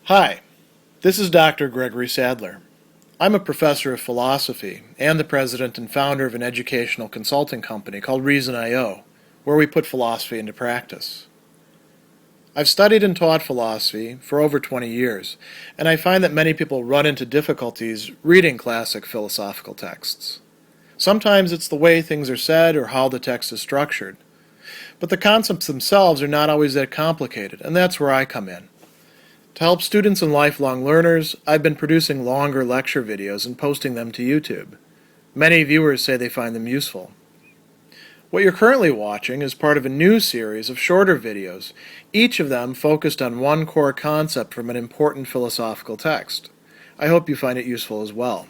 Hi, this is Dr. Gregory Sadler. I'm a professor of philosophy and the president and founder of an educational consulting company called Reason.io, where we put philosophy into practice. I've studied and taught philosophy for over 20 years, and I find that many people run into difficulties reading classic philosophical texts. Sometimes it's the way things are said or how the text is structured. But the concepts themselves are not always that complicated, and that's where I come in. To help students and lifelong learners, I've been producing longer lecture videos and posting them to YouTube. Many viewers say they find them useful. What you're currently watching is part of a new series of shorter videos, each of them focused on one core concept from an important philosophical text. I hope you find it useful as well.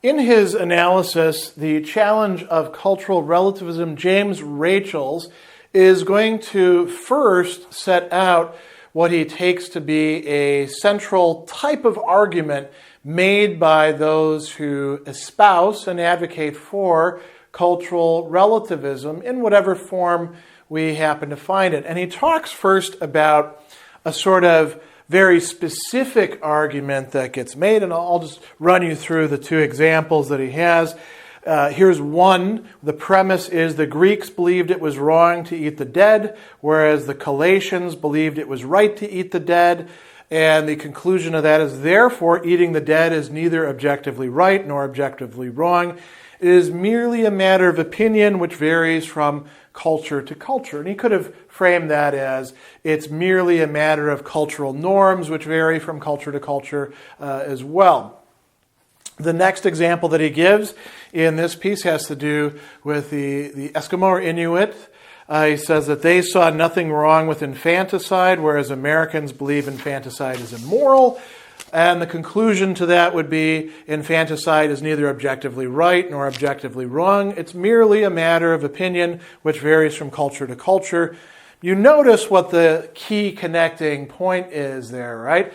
In his analysis, The Challenge of Cultural Relativism, James Rachels is going to first set out what he takes to be a central type of argument made by those who espouse and advocate for cultural relativism in whatever form we happen to find it. And he talks first about a sort of very specific argument that gets made, and I'll just run you through the two examples that he has. Here's one. The premise is the Greeks believed it was wrong to eat the dead, whereas the Galatians believed it was right to eat the dead. And the conclusion of that is, therefore, eating the dead is neither objectively right nor objectively wrong. It is merely a matter of opinion which varies from culture to culture. And he could have framed that as it's merely a matter of cultural norms which vary from culture to culture as well. The next example that he gives in this piece has to do with the Eskimo or Inuit. He says that they saw nothing wrong with infanticide, whereas Americans believe infanticide is immoral. And the conclusion to that would be infanticide is neither objectively right nor objectively wrong. It's merely a matter of opinion which varies from culture to culture. You notice what the key connecting point is there, right?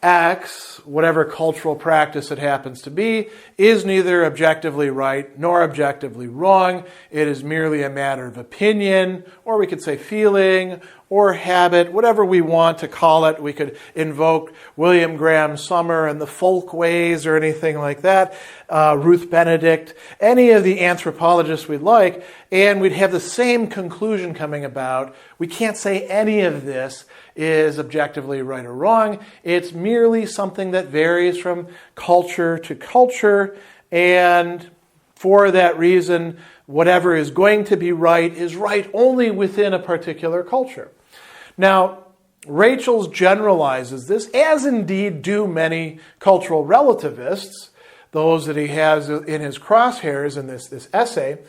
X, whatever cultural practice it happens to be, is neither objectively right nor objectively wrong. It is merely a matter of opinion, or we could say feeling, or habit, whatever we want to call it. We could invoke William Graham Sumner and the folk ways or anything like that, Ruth Benedict, any of the anthropologists we'd like, and we'd have the same conclusion coming about. We can't say any of this is objectively right or wrong. It's merely something that varies from culture to culture, and for that reason, whatever is going to be right is right only within a particular culture. Now, Rachels generalizes this, as indeed do many cultural relativists, those that he has in his crosshairs in this essay,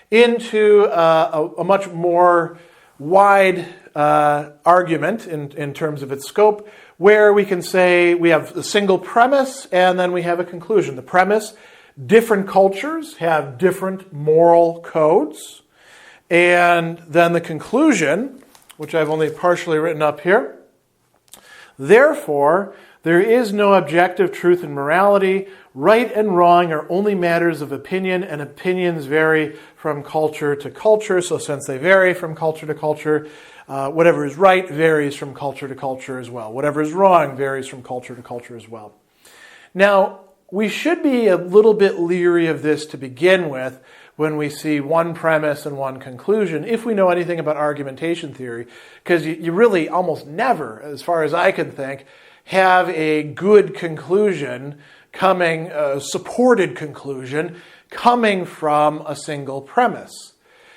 into a much more wide argument in terms of its scope, where we can say we have a single premise and then we have a conclusion. The premise: different cultures have different moral codes. And then the conclusion, which I've only partially written up here: therefore, there is no objective truth in morality. Right and wrong are only matters of opinion, and opinions vary from culture to culture. So since they vary from culture to culture, whatever is right varies from culture to culture as well. Whatever is wrong varies from culture to culture as well. Now, we should be a little bit leery of this to begin with when we see one premise and one conclusion, if we know anything about argumentation theory, because you really almost never, as far as I can think, have a good conclusion coming, a supported conclusion, coming from a single premise.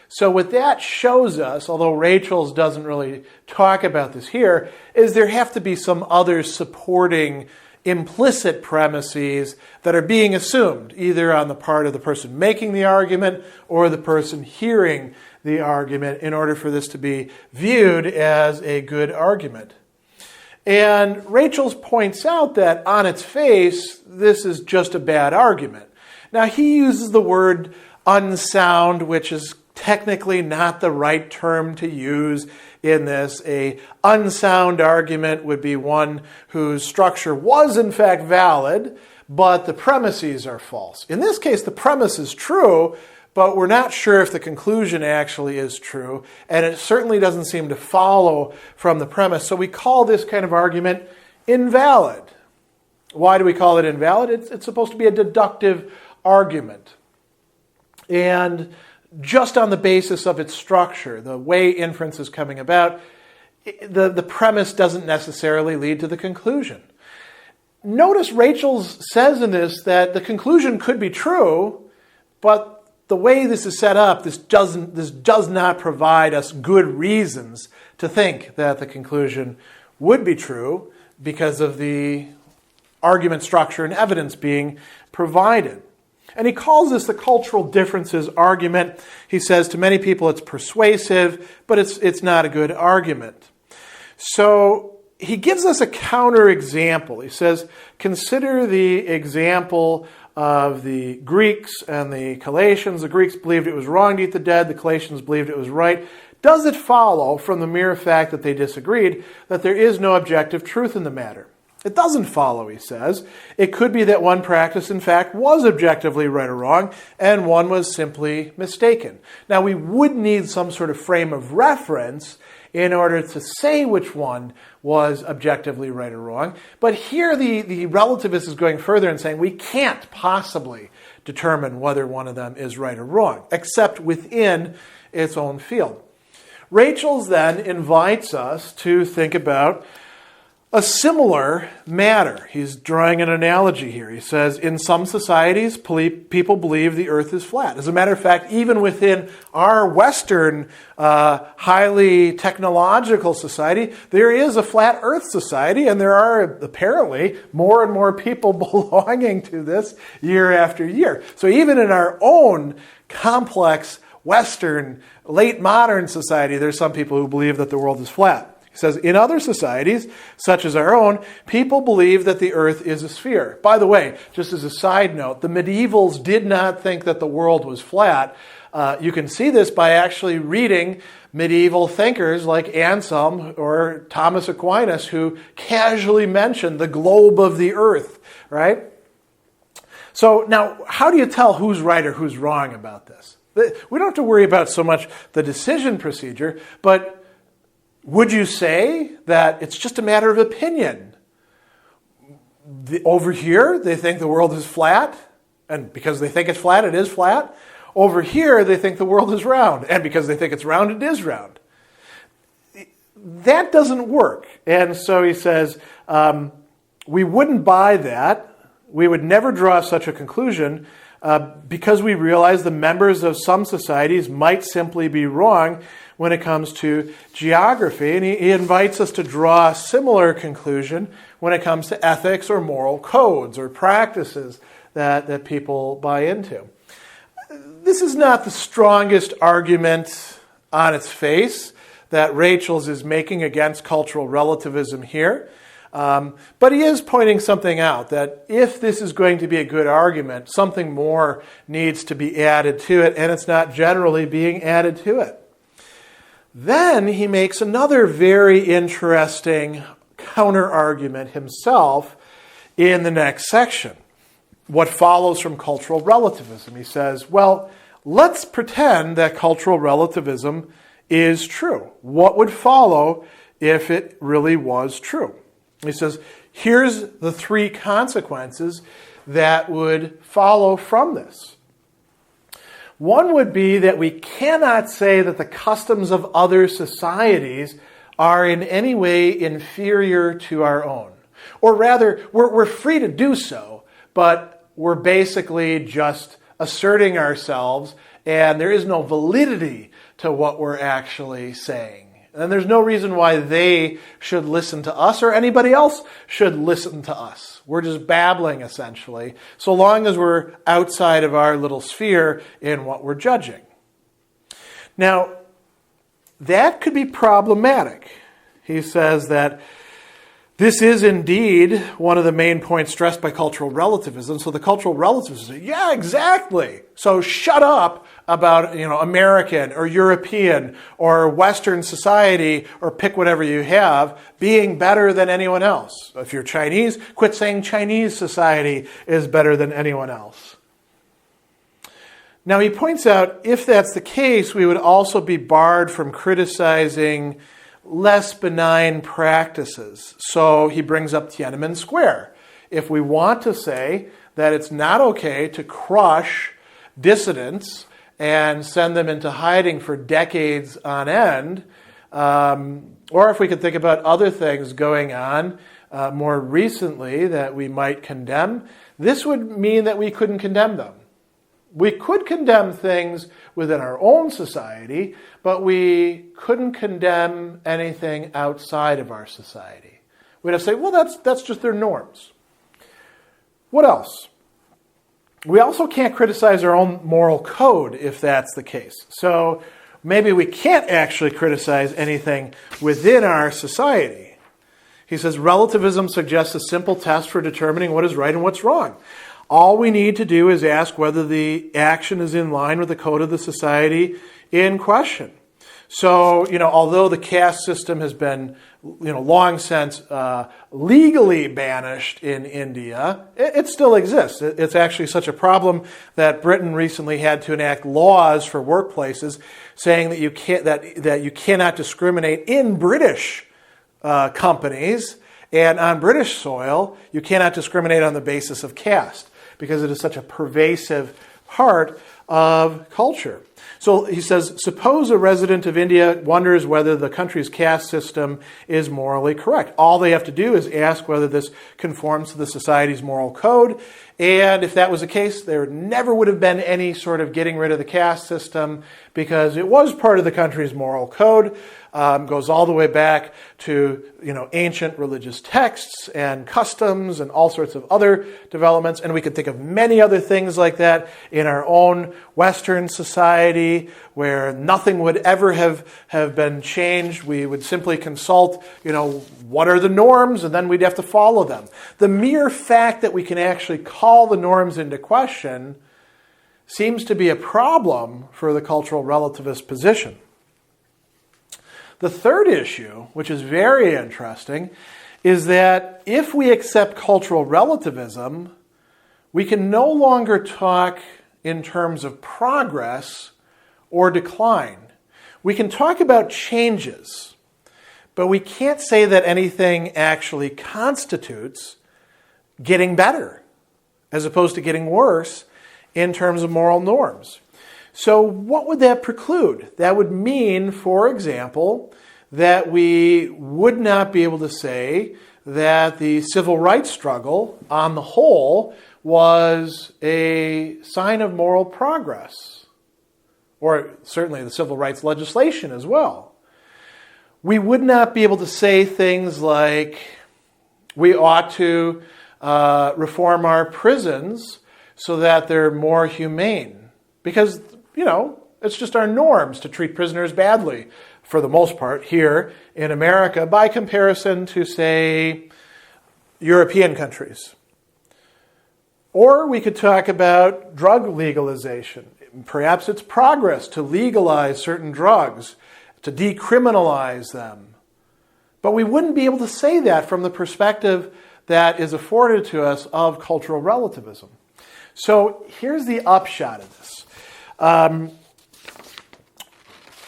So what that shows us, although Rachels doesn't really talk about this here, is there have to be some other supporting implicit premises that are being assumed, either on the part of the person making the argument or the person hearing the argument, in order for this to be viewed as a good argument. And Rachels points out that on its face, this is just a bad argument. Now, he uses the word unsound, which is technically not the right term to use in this. A unsound argument would be one whose structure was in fact valid, but the premises are false. In this case, the premise is true, but we're not sure if the conclusion actually is true, and it certainly doesn't seem to follow from the premise. So we call this kind of argument invalid. Why do we call it invalid? It's supposed to be a deductive argument. And just on the basis of its structure, the way inference is coming about, the premise doesn't necessarily lead to the conclusion. Notice Rachel says in this that the conclusion could be true, but the way this is set up, this does not provide us good reasons to think that the conclusion would be true because of the argument structure and evidence being provided. And he calls this the cultural differences argument. He says to many people it's persuasive, but it's not a good argument. So he gives us a counterexample. He says, consider the example of the Greeks and the Galatians. The Greeks believed it was wrong to eat the dead. The Galatians believed it was right. Does it follow from the mere fact that they disagreed that there is no objective truth in the matter? It doesn't follow, he says. It could be that one practice, in fact, was objectively right or wrong, and one was simply mistaken. Now, we would need some sort of frame of reference in order to say which one was objectively right or wrong. But here the relativist is going further and saying we can't possibly determine whether one of them is right or wrong, except within its own field. Rachel's then invites us to think about a similar matter. He's drawing an analogy here. He says, in some societies, people believe the earth is flat. As a matter of fact, even within our Western, highly technological society, there is a flat earth society, and there are apparently more and more people belonging to this year after year. So even in our own complex Western, late modern society, there's some people who believe that the world is flat. He says, in other societies, such as our own, people believe that the earth is a sphere. By the way, just as a side note, the medievals did not think that the world was flat. You can see this by actually reading medieval thinkers like Anselm or Thomas Aquinas, who casually mentioned the globe of the earth, right? So now, how do you tell who's right or who's wrong about this? We don't have to worry about so much the decision procedure, but would you say that it's just a matter of opinion? Over here, they think the world is flat, and because they think it's flat, it is flat. Over here, they think the world is round, and because they think it's round, it is round. That doesn't work. And so he says, we wouldn't buy that. We would never draw such a conclusion because we realize the members of some societies might simply be wrong when it comes to geography. And he invites us to draw a similar conclusion when it comes to ethics or moral codes or practices that people buy into. This is not the strongest argument on its face that Rachel's is making against cultural relativism here. But he is pointing something out, that if this is going to be a good argument, something more needs to be added to it, and it's not generally being added to it. Then he makes another very interesting counter-argument himself in the next section. What follows from cultural relativism? He says, well, let's pretend that cultural relativism is true. What would follow if it really was true? He says, here's the three consequences that would follow from this. One would be that we cannot say that the customs of other societies are in any way inferior to our own. Or rather, we're free to do so, but we're basically just asserting ourselves, and there is no validity to what we're actually saying. And there's no reason why they should listen to us or anybody else should listen to us. We're just babbling, essentially, so long as we're outside of our little sphere in what we're judging. Now, that could be problematic. He says that this is indeed one of the main points stressed by cultural relativism. So the cultural relativists say, yeah, exactly. So shut up about, American or European or Western society, or pick whatever you have, being better than anyone else. If you're Chinese, quit saying Chinese society is better than anyone else. Now he points out if that's the case, we would also be barred from criticizing less benign practices. So he brings up Tiananmen Square. If we want to say that it's not okay to crush dissidents and send them into hiding for decades on end, or if we could think about other things going on more recently that we might condemn, this would mean that we couldn't condemn them. We could condemn things within our own society, but we couldn't condemn anything outside of our society. We'd have to say, well, that's just their norms. What else? We also can't criticize our own moral code if that's the case. So maybe we can't actually criticize anything within our society. He says, relativism suggests a simple test for determining what is right and what's wrong. All we need to do is ask whether the action is in line with the code of the society in question. So, although the caste system has been, long since legally banished in India, it still exists. It's actually such a problem that Britain recently had to enact laws for workplaces saying that you cannot discriminate in British companies and on British soil. You cannot discriminate on the basis of caste, because it is such a pervasive part of culture. So he says, suppose a resident of India wonders whether the country's caste system is morally correct. All they have to do is ask whether this conforms to the society's moral code. And if that was the case, there never would have been any sort of getting rid of the caste system, because it was part of the country's moral code. Goes all the way back to ancient religious texts and customs and all sorts of other developments. And we could think of many other things like that in our own Western society, where nothing would ever have been changed. We would simply consult, what are the norms, and then we'd have to follow them. The mere fact that we can actually call the norms into question seems to be a problem for the cultural relativist position. The third issue, which is very interesting, is that if we accept cultural relativism, we can no longer talk in terms of progress or decline. We can talk about changes, but we can't say that anything actually constitutes getting better as opposed to getting worse in terms of moral norms. So what would that preclude? That would mean, for example, that we would not be able to say that the civil rights struggle, on the whole, was a sign of moral progress, or certainly the civil rights legislation as well. We would not be able to say things like we ought to reform our prisons so that they're more humane, because it's just our norms to treat prisoners badly, for the most part, here in America, by comparison to, say, European countries. Or we could talk about drug legalization. Perhaps it's progress to legalize certain drugs, to decriminalize them. But we wouldn't be able to say that from the perspective that is afforded to us of cultural relativism. So here's the upshot of this.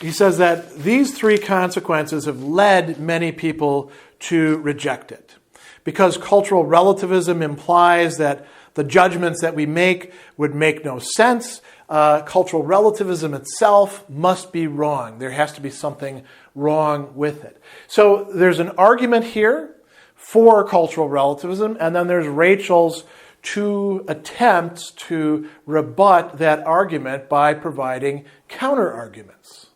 He says that these three consequences have led many people to reject it, because cultural relativism implies that the judgments that we make would make no sense. Cultural relativism itself must be wrong. There has to be something wrong with it. So there's an argument here for cultural relativism, and then there's Rachel's two attempts to rebut that argument by providing counter-arguments.